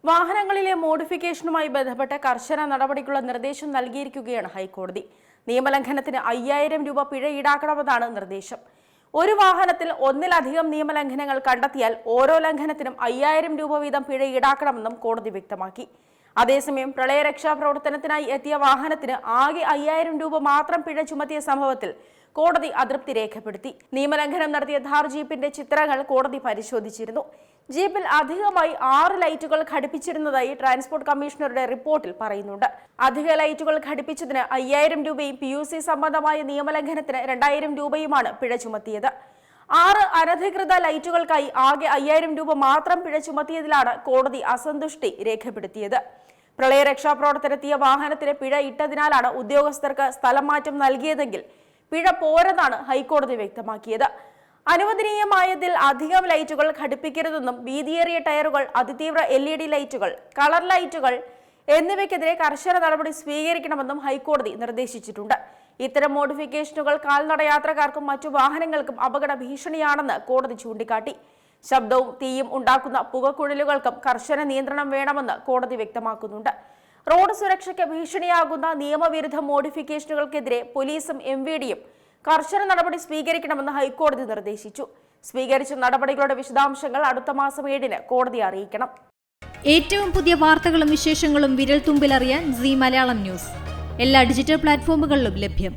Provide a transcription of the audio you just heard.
വാഹനങ്ങളിലെ മോഡിഫിക്കേഷനുമായി ബന്ധപ്പെട്ട കർശന നടപടിക്കുള്ള നിർദ്ദേശം നൽകിയിരിക്കുകയാണ് ഹൈക്കോടതി. നിയമലംഘനത്തിന് 5000 രൂപ പിഴ ഈടാക്കണമെന്നാണ് നിർദ്ദേശം. ഒരു വാഹനത്തിൽ ഒന്നിലധികം നിയമലംഘനങ്ങൾ കണ്ടെത്തിയാൽ ഓരോ ലംഘനത്തിനും 5000 രൂപ വീതം പിഴ ഈടാക്കണമെന്നും കോടതി വ്യക്തമാക്കി. അതേസമയം പ്രളയരക്ഷാ പ്രവർത്തനത്തിനായി എത്തിയ വാഹനത്തിന് ആകെ 5000 രൂപ മാത്രം പിഴ ചുമത്തിയ സംഭവത്തിൽ കോടതി അതൃപ്തി രേഖപ്പെടുത്തി. നിയമലംഘനം നടത്തിയ ഥാർ ജീപ്പിന്റെ ചിത്രങ്ങൾ കോടതി പരിശോധിച്ചിരുന്നു. ജീപ്പിൽ അധികമായി 6 ലൈറ്റുകൾ ഘടിപ്പിച്ചിരുന്നതായി ട്രാൻസ്പോർട്ട് കമ്മീഷണറുടെ റിപ്പോർട്ടിൽ പറയുന്നുണ്ട്. അധിക ലൈറ്റുകൾ ഘടിപ്പിച്ചതിന് 5000 രൂപയും PUC സംബന്ധമായ നിയമലംഘനത്തിന് 2000 രൂപയുമാണ് പിഴ ചുമത്തിയത്. 6 അനധികൃത ലൈറ്റുകൾക്കായി ആകെ 5000 രൂപ മാത്രം പിഴ ചുമത്തിയതിലാണ് കോടതി അസന്തുഷ്ടി രേഖപ്പെടുത്തിയത്. പ്രളയരക്ഷാ പ്രവർത്തനത്തിയ വാഹനത്തിന് പിഴ ഇട്ടതിനാലാണ് ഉദ്യോഗസ്ഥർക്ക് സ്ഥലം മാറ്റം നൽകിയതെങ്കിൽ പിഴ പോരെന്നാണ് ഹൈക്കോടതി വ്യക്തമാക്കിയത്. അനുവദനീയമായതിൽ അധികം ലൈറ്റുകൾ ഘടിപ്പിക്കരുതെന്നും വീതിയേറിയ ടയറുകൾ, അതിതീവ്ര LED ലൈറ്റുകൾ, കളർ ലൈറ്റുകൾ എന്നിവയ്ക്കെതിരെ കർശന നടപടി സ്വീകരിക്കണമെന്നും ഹൈക്കോടതി നിർദ്ദേശിച്ചിട്ടുണ്ട്. ഇത്തരം മോഡിഫിക്കേഷനുകൾ കാൽനടയാത്രക്കാർക്കും മറ്റു വാഹനങ്ങൾക്കും അപകട ഭീഷണിയാണെന്ന് കോടതി ചൂണ്ടിക്കാട്ടി. ശബ്ദവും തീയും ഉണ്ടാക്കുന്ന പുകക്കുഴലുകൾക്കും കർശന നിയന്ത്രണം വേണമെന്ന് കോടതി വ്യക്തമാക്കുന്നുണ്ട്. റോഡ് സുരക്ഷയ്ക്ക് ഭീഷണിയാകുന്ന നിയമവിരുദ്ധ മോഡിഫിക്കേഷനുകൾക്കെതിരെ പോലീസും MVDയും കർശന നടപടി സ്വീകരിക്കണമെന്ന് ഹൈക്കോടതി നിർദ്ദേശിച്ചു. സ്വീകരിച്ച നടപടികളുടെ വിശദാംശങ്ങൾ അടുത്ത മാസം 7-ന് കോടതിയെ അറിയിക്കണം. ഏറ്റവും പുതിയ വാർത്തകളും വിശേഷങ്ങളും വിരൽ തുമ്പിലറിയാൻ Zee മലയാളം ന്യൂസ് എല്ലാ ഡിജിറ്റൽ പ്ലാറ്റ്ഫോമുകളിലും ലഭ്യം.